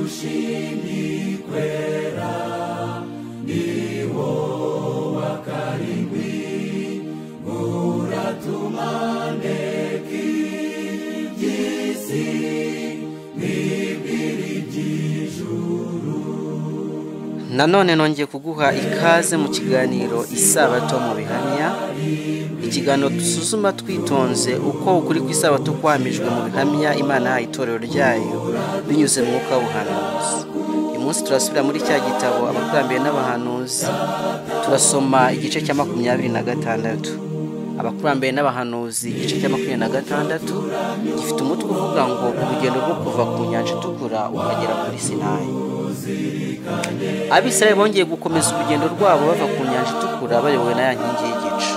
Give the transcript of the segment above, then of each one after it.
ushimikwera niwo wakarindwi uratumaneki by'isi n'ibiri by'ijuru. Nanone nongeye kuguha ikaze mu kiganiro Isabato mu bihamya, ikiganiro dusuzuma twitonze uko ukuri kw'isabato kwahamijwe mu bihamya Imana yahaye itorero ryayo binyuze mu mwuka w'ubuhanuzi. Uyu munsi turasubira muri cya gitabo Abakurambere n'Abahanuzi, turasoma igice cya 26. Abakurambere n'Abahanuzi igice cya 26 gifite umutwe uvuga ngo urugendo rwo kuva ku nyanja itukura ukagera kuri Sinayi. Abisirayeli bongeye gukomeza urugendo rwabo bava ku nyanja itukura bayobowe na ya nkingi y'igicu.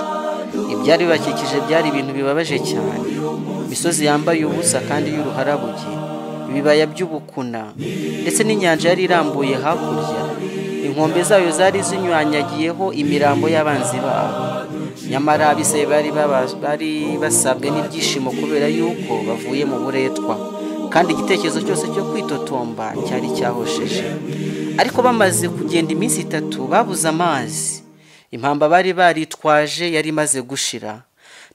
Ibyari bibakikije byari ibintu bibabaje cyane, imisozi yambaye ubusa kandi y'uruharabuge, ibibaya by'ubukuna, ndetse n'inyanja yari irambuye hakurya. Inkombe zayo zari zinywanyagiyeho imirambo y'abanzi babo. Nyamara Abisirayeli bari basabwe n'ibyishimo kubera yuko bavuye mu buretwa, kandi igitekerezo cyose cyo kwitotomba cyari cyahosheje. Ariko bamaze kugenda iminsi 3 babuze amazi. Impamba bari baritwaje yari maze gushira.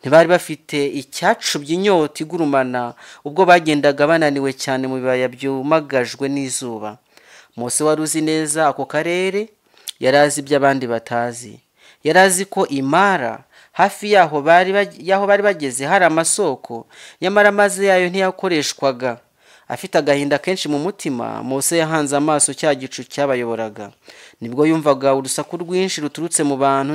Ntibari bafite icyacubye inyota igurumana ubwo bagendaga bananiwe cyane mu bibaya byumagajwe n'izuba. Mose wari uzi neza ako karere, yarazi iby'abandi batazi. Yarazi ko Imara hafi yaho bari bageze hari amasoko, nyamara amazi yayo ntiyakoreshwaga. Afite agahinda kenshi mu mutima, Mose yahanze amaso cya gicu cyabayoboraga. Nibwo yumvaga urusaku rwinshi ruturutse mu bantu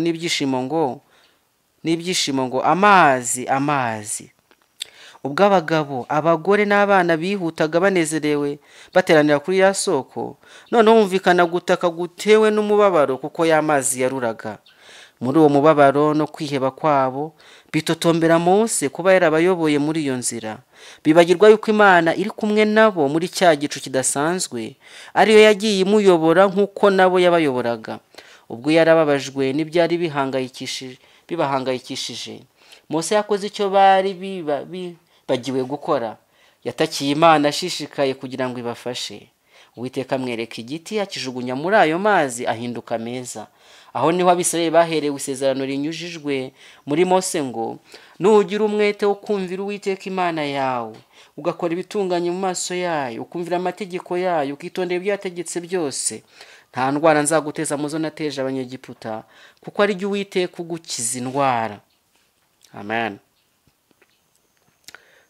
n'ibyishimo ngo amazi, amazi. Ubwo abagabo, abagore n'abana bihutaga banezerewe bateranira kuri ya soko, none humvikana gutaka gutewe n'umubabaro kuko y'amazi yaruraga. Muri uwo mubabaro no kwiheba kwabo bitotombera Mose kuba yarabayoboye muri iyo nzira. Bibagirwa yuko Imana iri kumwe nabo muri cya gicu kidasanzwe, ariyo yagiye imuyobora nk'uko nabo yabayoboraga. Ubwo yarababajwe n'ibyari bibahangayikishije, Mose yakoze icyo bari bagiwe gukora. Yatakiye Imana ashishikaye kugira ngo ibafashe. Uwiteka amwereka igiti, akijugunya muri ayo mazi ahinduka meza. Aho niho Abisirayeli baherewe isezerano rinyujijwe muri Mose ngo nugira umwete wo kumvira Uwiteka Imana yawe, ugakora ibitunganye mu maso yayo, ukumvira amategeko yayo, ukitondera ibyo yategetse byose, nta ndwara nzaguteza muzo nateje Abanyegiputa, kuko ari jye Uwiteka ugukiza indwara. Amen.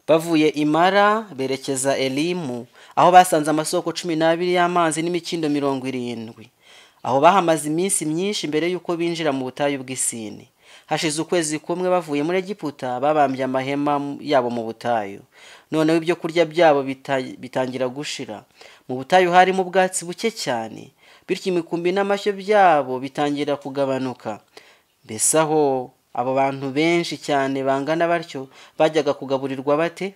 Bavuye Imara berekeza Elimu, aho basanze amasoko 12 y'amazi n'imikindo 70. Aho bahamaze iminsi myinshi mbere yuko binjira mu butayu bw'Isini. Hashize ukwezi kumwe bavuye muri Egiputa, babambye amahema yabo mu butayu. Noneho ibyo kurya byabo bitangira gushira. Mu butayu harimo ubwatsi buke cyane, bityo imikumbi n'amashyo byabo bitangira kugabanuka. Mbese aho abo bantu benshi cyane bangana batyo bajyaga kugaburirwa bate?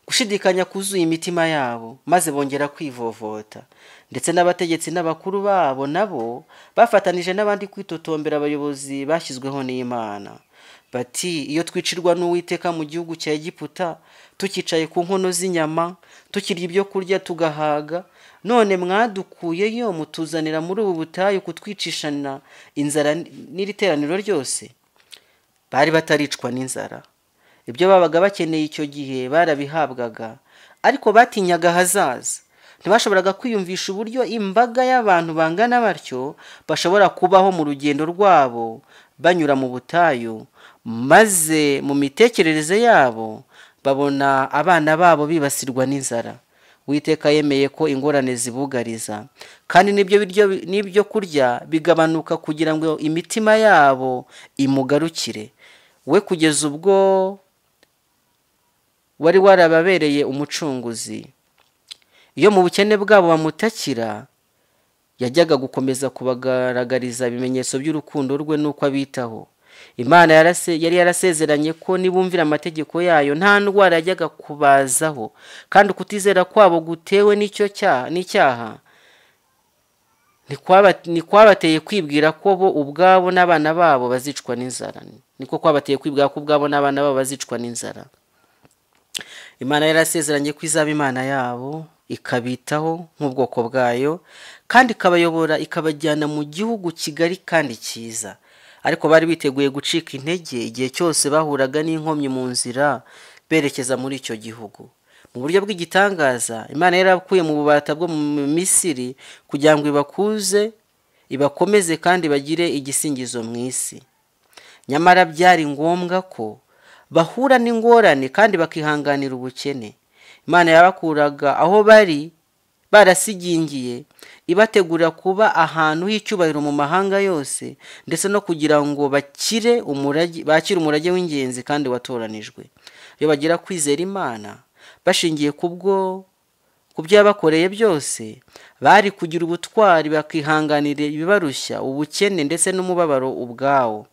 Gushidikanya kuzuye imitima yabo, maze bongera kwivovota. Ndetse n'abategetsi n'abakuru babo nabo bafatanije n'abandi kwitotombera abayobozi bashyizweho n'Imana. Bati, iyo twicirwa n'Uwiteka mu gihugu cya Egiputa, tukicaye ku nkono z'inyama, tukirya ibyo kurya tugahaga, none mwadukuyeyo mutuzanira muri ubu butayu kutwicishana inzara n'iri teraniro ryose. Bari bataricwa n'inzara. Ibyo babaga bakeneye icyo gihe barabihabwaga, ariko batinyaga hazaza. Ntibashoboraga kwiyumvisha uburyo imbaga y'abantu bangana batyo bashobora kubaho mu rugendo rwabo banyura mu butayu, maze mu mitekerereze yabo babona abana babo bibasirwa n'inzara. Uwiteka yemeye ko ingorane zibugariza, kandi n'ibyo kurya bigabanuka kugira ngo imitima yabo imugarukire we, kugeza ubwo wari warababereye umucunguzi. Iyo mu bukene bwabo bamutakira, yajyaga gukomeza kubagaragariza ibimenyetso by'urukundo rwe nuko abitaho. Imana yari yarasezeranye ko nibumvira amategeko yayo nta ndwara yajyaga kubazaho, kandi kutizera kwabo gutewe n'icyaha nikwabateye kwibwira ko bo ubwabo n'abana babo bazicwa n'inzara. Niko kwabateye kwibwira ko ubwabo n'abana babo bazicwa n'inzara. Imana yarasezeranye ko izaba Imana yabo, ikabitaho nk'ubwoko bwayo, kandi ikabayobora ikabajyana mu gihugu kigari kandi cyiza. Ariko bari biteguye gucika intege igihe cyose bahuraga n'inkomyi mu nzira berekeza muri icyo gihugu. Mu buryo bw'igitangaza, Imana yarabakuye mu bubata bwo mu Misiri kugira ngo ibakuze, ibakomeze kandi bagire igisingizo mu isi. Nyamara byari ngombwa ko bahura n'ingorane kandi bakihanganira ubukene. Imana yabakuraga aho bari barasigingiye, ibategura kuba ahantu h'icyubahiro mu mahanga yose, ndetse no kugira ngo bakire umurage w'ingenzi kandi watoranijwe. Iyo bagira kwizera Imana bashingiye ku byo yabakoreye byose, bari kugira ubutwari bakihanganira ibibarushya, ubukene ndetse n'umubabaro ubwawo.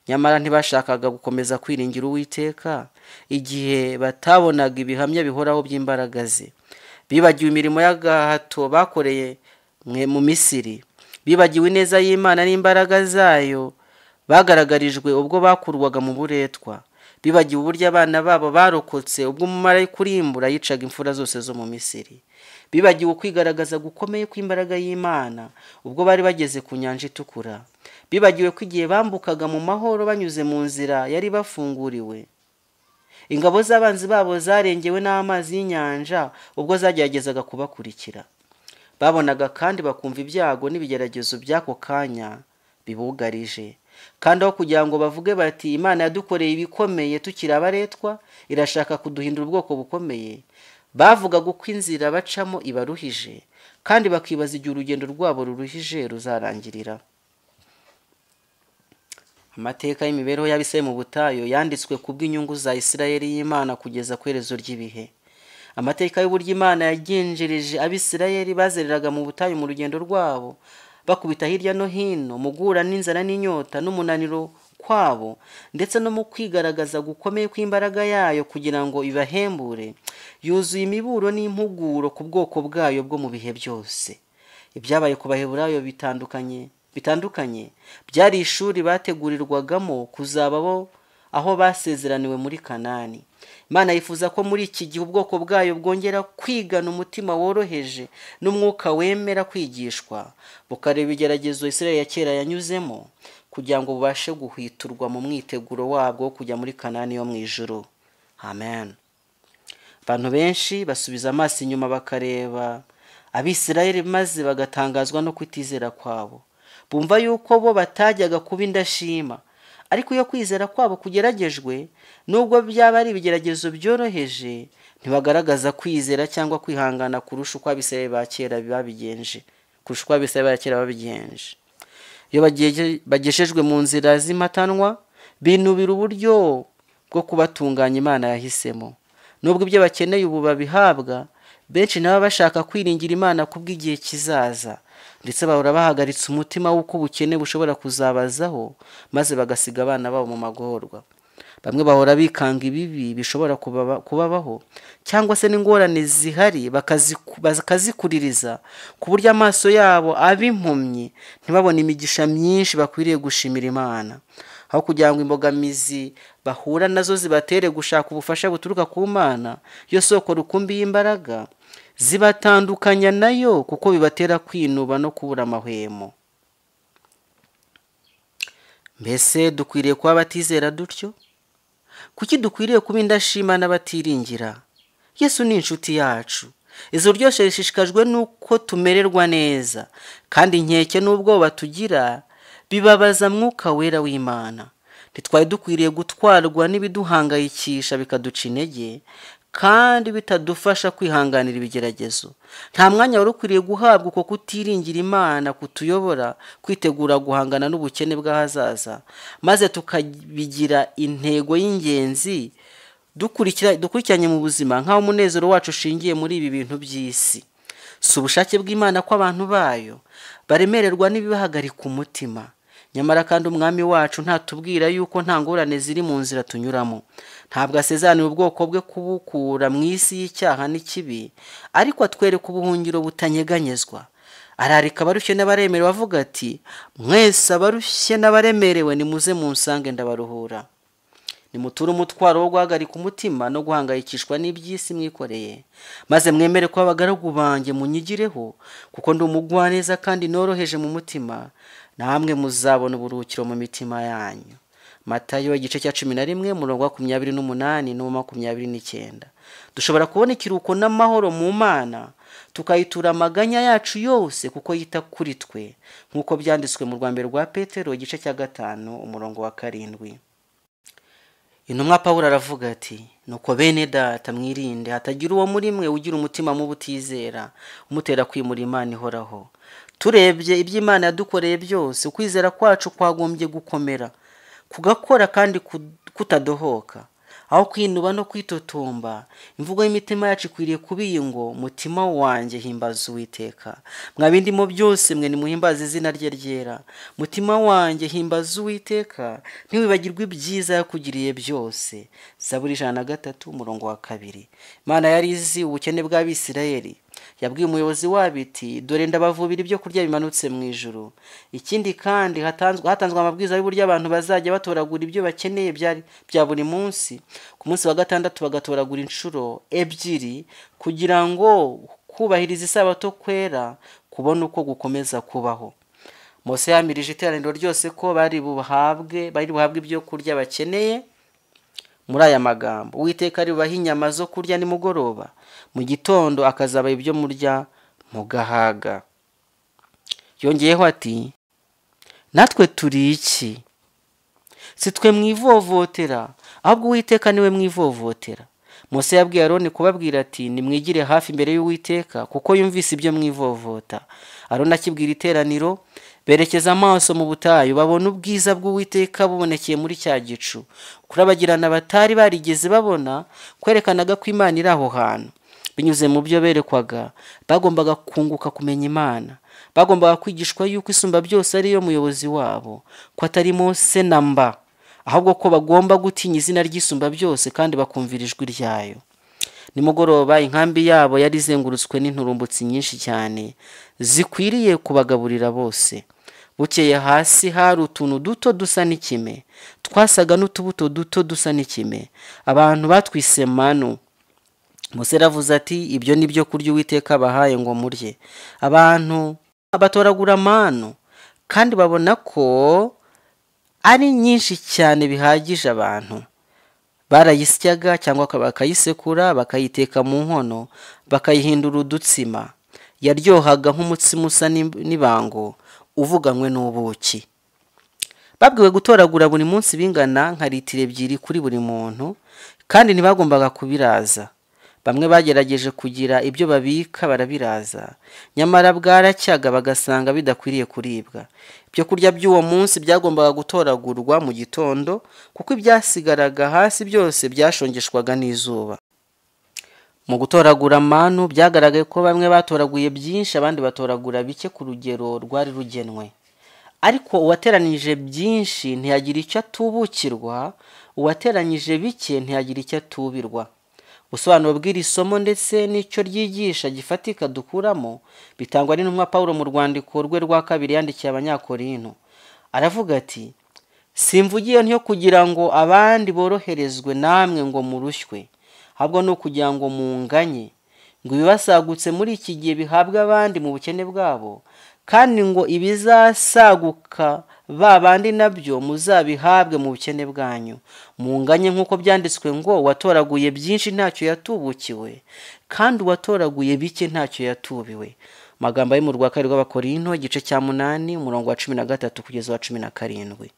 Nyamara ntibashakaga gukomeza kwiringira Uwiteka igihe batabonaga ibihamya bihoraho by'imbaraga ze. Bibagiwe imirimo y'agahato bakoreye mu Misiri, bibagiwe ineza y'Imana n'imbaraga zayo bagaragarijwe ubwo bakurwaga mu buretwa, bibagiwe uburyo abana babo barokotse ubwo umumarayika urimbura yicaga imfura zose zo mu Misiri, bibagiwe kwigaragaza gukomeye kw'imbaraga y'Imana ubwo bari bageze ku nyanja itukura, bibagiwe ko igihe bambukaga mu mahoro banyuze mu nzira yari bafunguriwe, ingabo z'abanzi babo zarengewe n'amazi y'inyanja ubwo zageragezaga kubakurikira. Babonaga kandi bakumva ibyago n'ibigeragezo by'ako kanya bibugarije, kandi aho kugira ngo bavuge bati Imana yadukoreye ibikomeye tukiri abaretwa, irashaka kuduhindura ubwoko bukomeye, bavugaga uko inzira bacamo ibaruhije, kandi bakibaza igihe urugendo rwabo ruruhije ruzarangirira. Amateka y'imibereho y'Abisirayeli mu butayu yanditswe ku bw'inyungu za Isirayeli y'Imana kugeza ku iherezo ry'ibihe. Amateka y'uburyo Imana yagenjereje Abisirayeli bazereraga mu butayu mu rugendo rwabo, bakubita hirya no hino mu guhura n'inzara n'inyota n'umunaniro kwabo, ndetse no mu kwigaragaza gukomeye kw'imbaraga yayo kugira ngo ibahembure, yuzuye imiburo n'impuguro ku bwoko bwayo bwo mu bihe byose. Ibyabaye ku Baheburayo bitandukanye byari ishuri bategurirwagamo kuzababo aho basezeraniwe muri Kanani. Imana yifuza ko muri iki gihe ubwoko bwayo bwongera kwigana umutima woroheje n'umwuka wemera kwigishwa, bukareba ibigeragezo Isirayeli ya kera yanyuzemo kugira ngo bubashe guhwiturwa mu mwiteguro wabwo kujya muri Kanani yo mu ijuru. Amen. Abantu benshi basubiza amaso inyuma bakareba Abisirayeli maze bagatangazwa no kutizera kwabo. Bumva yuko bo batajyaga kuba indashima, ariko iyo kwizera kwabo kugeragejwe, nubwo byaba ari ibigeragezo byoroheje, ntibagaragaza kwizera cyangwa kwihangana kurusha uko Abisirayeli ba kera babigenje. Iyo bagejejwe mu nzira z'impatanwa, binubira uburyo bwo kubatunganya Imana yahisemo. Nubwo ibyo bakeneye ubu babihabwa, benshi nabo bashaka kwiringira Imana kubw'igihe kizaza, ndetse bahora bahagaritse umutima w'uko ubukene bushobora kuzabazaho, maze bagasiga abana babo mu magorwa. Bamwe bahora bikanga ibibi bishobora kubabaho, cyangwa se n'ingorane zihari bakazikuririza ku buryo amaso yabo aba impumyi, ntibabone imigisha myinshi bakwiriye gushimira Imana. Aho kugira ngo imbogamizi bahura nazo zibatere gushaka ubufasha buturuka ku Mana, yo soko rukumbi y'imbaraga, zibatandukanya nayo kuko bibatera kwinuba no kubura amahwemo. Mbese dukwiriye kuba batizera dutyo? Kuki dukwiriye kuba indashima n'abatiringira? Yesu ni inshuti yacu. Ijuru ryose rishishikajwe nuko tumererwa neza, kandi inkeke n'ubwoba tugira bibabaza Mwuka Wera w'Imana. Ntitwari dukwiriye gutwarwa n'ibiduhangayikisha bikaduca intege, kandi bitadufasha kwihanganira ibigeragezo. Nta mwanya wari ukwiriye guhabwa uko kutiringira Imana kutuyobora kwitegura guhangana n'ubukene bw'ahazaza, maze tukabigira intego y'ingenzi dukurikiranye mu buzima nk'aho umunezero wacu ushingiye muri ibi bintu by'isi. Si ubushake bw'Imana ko abantu bayo baremererwa n'ibibahagarika umutima. Nyamara kandi Umwami wacu ntatubwira yuko nta ngorane ziri mu nzira tunyuramo. Ntabwo asezeraniye ubwoko bwe kubukura mu isi y'icyaha n'ikibi, ariko atwereka ubuhungiro butanyeganyezwa. Ararika abarushye n'abaremerewe avuga ati, mwese abarushye n'abaremerewe nimuze munsange ndabaruhura. nimuture umutwaro wo guhagarika umutima no guhangayikishwa n'iby'isi mwikoreye, maze mwemere ko abagaragu banjye munyigireho, kuko ndi umugwaneza kandi noroheje mu mutima, namwe muzabona uburuhukiro mu mitima yanyu. Matayo igice cya 11 umurongo wa 28 no 29. Dushobora kubona ikiruko n'amahoro mu Mana, tukayitura amaganya yacu yose kuko yita kuri twe, nk'uko byanditswe mu rwambere rwa Petero igice cya 5 umurongo wa 7. Intumwa Pawulo aravuga ati, nuko bene data mwirinde hatagira uwo muri mwe ugira umutima mu butizera umutera kwimura Imana ihoraho. Turebye iby'Imana yadukoreye byose, ukwizera kwacu kwagombye gukomera, kugakora kandi kutadohoka, aho kwinuba no kwitotomba. Imvugo y'imitima yacu ikwiriye kubiye ngo, mutima wanjye himbaza Uwiteka, mwabindimo byose mwe nimuhimbaze izina rye ryera. Mutima wanjye himbaza Uwiteka, ntiwibagirwe ibyiza yakugiriye byose. Zaburi 103 umurongo wa 2. Imana yari izi ubukene bw'Abisirayeli, yabwiye umuyobozi wabo iti, dore ndabavubira ibyo kurya bimanutse mu ijuru. Ikindi kandi hatanzwe amabwiriza y'uburyo abantu bazajya batoragura ibyo bakeneye bya buri munsi, ku munsi wa gatandatu bagatoragura inshuro 2, kugira ngo kubahiriza isabato kwera kubona uko gukomeza kubaho. Mose yamirije iteraniro ryose ko bari buhabwe ibyo kurya bakeneye muri aya magambo: Uwiteka ari bubahe inyama zo kurya nimugoroba, mu gitondo akazaba ibyo murya mugahaga. Yongeyeho ati, natwe turi iki? Si twe mwivovotera, ahubwo Uwiteka niwe mwivovotera. Mose yabwiye Aroni kubabwira ati, nimwigire hafi imbere y'Uwiteka, kuko yumvise ibyo mwivovota. Aroni akibwira iteraniro, berekeza amaso mu butayu, babona ubwiza bw'Uwiteka bubonekeye muri cya gicu. Kurabagirana batari barigeze babona kwerekanaga ko Imana iri aho hantu. Binyuze mu byo berekwaga, bagombaga kunguka kumenya Imana. Bagombaga kwigishwa yuko isumba byose ari yo muyobozi wabo, ko atari Mose na mba, ahubwo ko bagomba gutinya izina ry'isumba byose kandi bakumvira ijwi ryayo. Nimugoroba inkambi yabo yari izengurutswe n'inturumbutsi nyinshi cyane, zikwiriye kubagaburira bose. Bukeye hasi hari utuntu duto dusa n'ikime, twasaga n'utubuto duto dusa n'ikime. Abantu batwise manu. Mose aravuze ati, ibyo ni byo kurya Uwiteka bahaye ngo murye. Abantu batoragura manu, kandi babona ko ari nyinshi cyane bihagije abantu. Barayisyaga cyangwa bakayisekura, bakayiteka mu nkono, bakayihindura udutsima. Yaryohaga nk'umutsima usa n'ibango uvuganywe n'ubuki. Babwiwe gutoragura buri munsi bingana nka litiro 2 kuri buri muntu, kandi ntibagombaga kubiraza. Bamwe bagerageje kugira ibyo babika barabiraza, nyamara bwaracyaga bagasanga bidakwiriye kuribwa. Ibyo kurya by'uwo munsi byagombaga gutoragurwa mu gitondo, kuko ibyasigaraga hasi byose byashongeshwaga n'izuba. Mu gutoragura manu byagaragaye ko bamwe batoraguye byinshi, abandi batoragura bike ku rugero rwari rugenwe. Ariko uwateranije byinshi ntiyagira icyo atubukirwa, uwateranyije bike ntiyagira icyo atubirwa. Ubusobanuro bw'iri somo ndetse n'icyo ryigisha gifatika dukuramo bitangwa n'intumwa Pawulo mu rwandiko rwe rwa 2 yandikiye Abanyakorinto. Aravuga ati, simvugiye ntyo kugira ngo abandi boroherezwe namwe ngo murushywe, ahubwo no kugira ngo munganye, ngo ibibasagutse muri iki gihe bihabwe abandi mu bukene bwabo, kandi ngo ibizasaguka babandi nabyo muzabihabwe mu bukene bwanyu. Munganye nk'uko byanditswe ngo, watoraguye byinshi ntacyo yatubukiwe, kandi uwatoraguye bike ntacyo yatubiwe. Magambo ari mu rwa 2 rw'Abakorinto igice cya 8 umurongo wa 13 kugeza wa 17.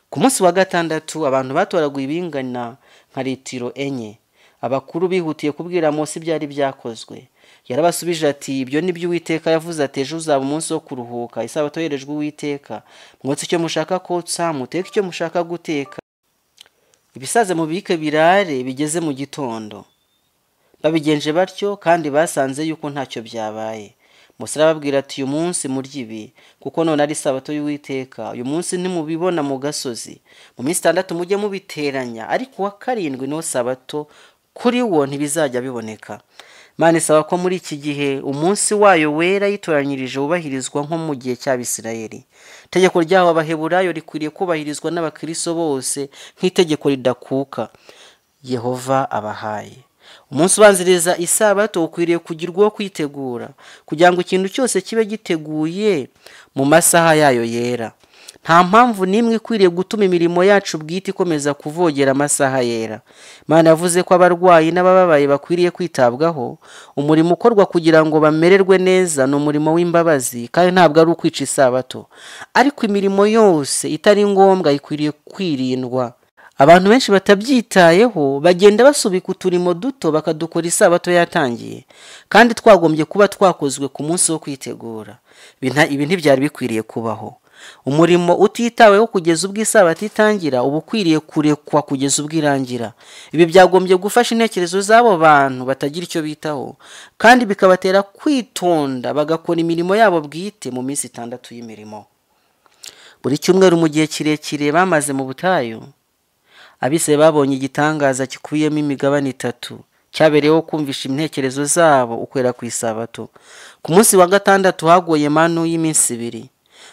Ku munsi wa gatandatu abantu batoraguye ibingana nka litiro 4. Abakuru bihutiye kubwira Mose ibyari byakozwe. Yarabasubije ati, ibyo ni byo Uwiteka yavuze ati, ejo uzaba umunsi wo kuruhuka, isabato yerejwe Uwiteka. Mwotse icyo mushaka kotsa, muteke icyo mushaka guteka. Ibisaze mu bike birare bigeze mu gitondo. Babigenje batyo kandi basanze yuko ntacyo byabaye. Mose arababwira ati, uyu munsi murye ibi, kuko none ari isabato y'Uwiteka. Uyu munsi ntimubibona mu gasozi. Mu minsi 6 mujye mubiteranya, ariko wa 7 niwo sabato, kuri wo ntibizajya biboneka. Imana isaba ko muri iki gihe umunsi wayo wera yitoranyirije wubahirizwa nko mu gihe cy'Abisirayeli. Itegeko ryaho Abaheburayo rikwiriye kubahirizwa n'abakristo bose nk'itegeko ridakuka Yehova abahaye. Umunsi ubanziriza isabato ukwiriye kugirwaho kwitegura kugira ngo ikintu cyose kibe giteguye mu masaha yayo yera. Nta mpamvu n'imwe ikwiriye gutuma imirimo yacu bwite ikomeza kuvogera amasaha yera. Imana yavuze ko abarwayi n'abababaye bakwiriye kwitabwaho. Umurimo ukorwa kugira ngo bamererwe neza ni umurimo w'imbabazi kandi ntabwo ari ukwica isabato. Ariko imirimo yose itari ngombwa ikwiriye kwirindwa. Abantu benshi batabyitayeho bagenda basubika uturimo duto bakadukora isabato yatangiye, kandi twagombye kuba twakozwe ku munsi wo kwitegura. Ibi ntibyari bikwiriye kubaho. Umurimo utitaweho kugeza ubwo isabato itangira uba ukwiriye kurekwa kugeza ubwo irangira. Ibi byagombye gufasha intekerezo z'abo bantu batagira icyo bitaho, kandi bikabatera kwitonda bagakora imirimo yabo bwite mu minsi 6 y'imirimo. Buri cyumweru mu gihe kirekire bamaze mu butayu, Abisirayeli babonye igitangaza kikubiyemo imigabane 3 cyabereyeho kumvisha intekerezo zabo ukwera ku isabato. Ku munsi wa 6 haguye manu y'iminsi 2.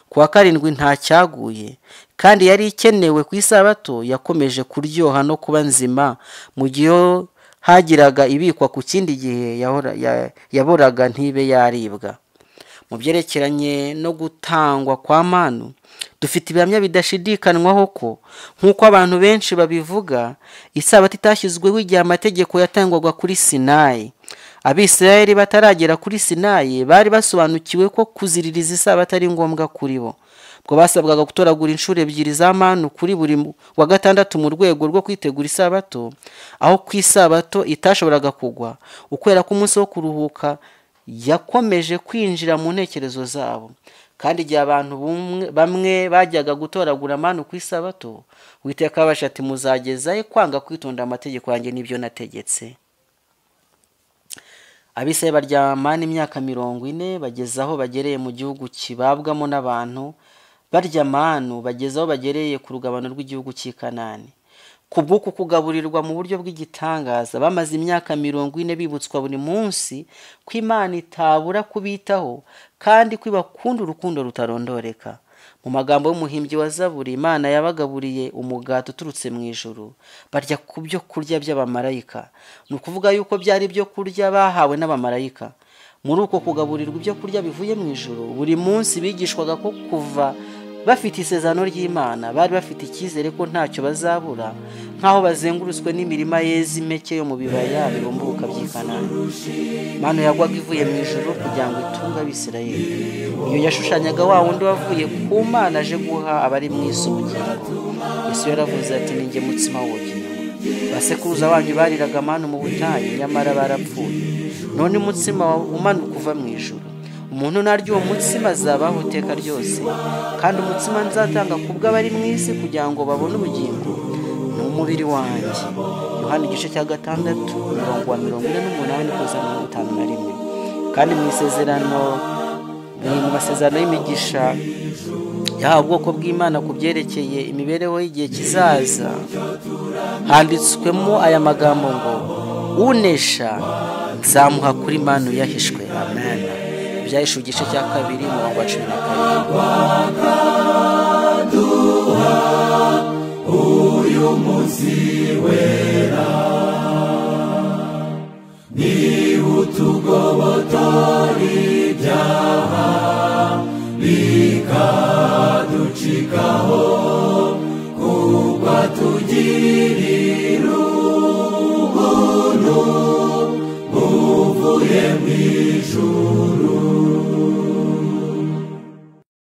Ku wa 7 nta cyaguye, kandi yari ikenewe ku isabato yakomeje kuryoha no kuba nzima mu gihe hagiraga ibikwa ku kindi gihe yaboraga ntibe yaribwa. Mu byerekeranye no gutangwa kwa manu, dufite ibihamya bidashidikanwaho ko nk'uko abantu benshi babivuga, isabato itashyizweho igihe amategeko yatangwaga kuri Sinayi. Abisirayeli bataragera kuri Sinayi bari basobanukiwe ko kuziririza isabato ari ngombwa kuri bo. Ubwo basabwaga gutoragura inshuro 2 za manu kuri buri wa 6 mu rwego rwo kwitegura isabato, aho ku isabato itashoboraga kugwa. Ukwera ku munsi wo kuruhuka yakomeje kwinjira mu ntekerezo zabo, kandi igihe abantu bamwe bajyaga gutoragura manu ku isabato, Uwiteka abasha ati muzagezaye kwanga kwitonda amategeko yanjye n'ibyo nategetse. Abisirayeli barya manu imyaka 40 bageze aho bagereye mu gihugu kibabwamo n'abantu. Barya manu bageze aho bagereye ku rugabano rw'igihugu cy'i Kanani. Kubw'uko kugaburirwa mu buryo bw'igitangaza, bamaze imyaka 40 bibutswa buri munsi ko Imana itabura kubitaho kandi ko ibakunda urukundo rutarondoreka. Mu magambo y'umuhimbyi wa Zaburi, Imana yabagaburiye umugati uturutse mu ijuru, barya ku byo kurya by'abamarayika. Ni ukuvuga yuko byari ibyo kurya bahawe n'abamarayika. Muri uko kugaburirwa ibyo kurya bivuye mu ijuru, buri munsi bigishwaga ko kuva bafite isezerano ry'Imana bari bafite icyizere ko ntacyo bazabura, nkaho bazengurutswe n'imirima yeze impeke yo mu bibaya birumbuka by'i Kanani. Manu yagwaga ivuye mu ijuru kugira ngo itunge Abisirayeli. Iyo yashushanyaga wa wundi wavuye ku Mana aje guha abari mu isi ubugingo. Yesu yaravuze ati ni njye mutsima w'ubugingo. Basekuruza banyu bariraga manu mu butayu, nyamara barapfuye. None umutsima umanuka uva mu ijuru. Umuntu naryo uwo mutsima azabaho iteka ryose, kandi umutsima nzatanga kubw'abari mu isi kugira ngo babone ubugingo ni umubiri wanjye. Yohana 6:6 umurongo wa 48-51. Kandi mu masezerano y'imigisha yahawe ubwoko bw'Imana ku byerekeye imibereho y'igihe kizaza, handitswemo aya magambo ngo unesha nzamuha kuri manu yahishwe. Amen. Byahishwe igice cya 2 umurongo wa 17. Uyu munsi wera ni utugobotora ibyaha bikaducikaho, kuko atugirira ubuntu buvuye mu ijuru.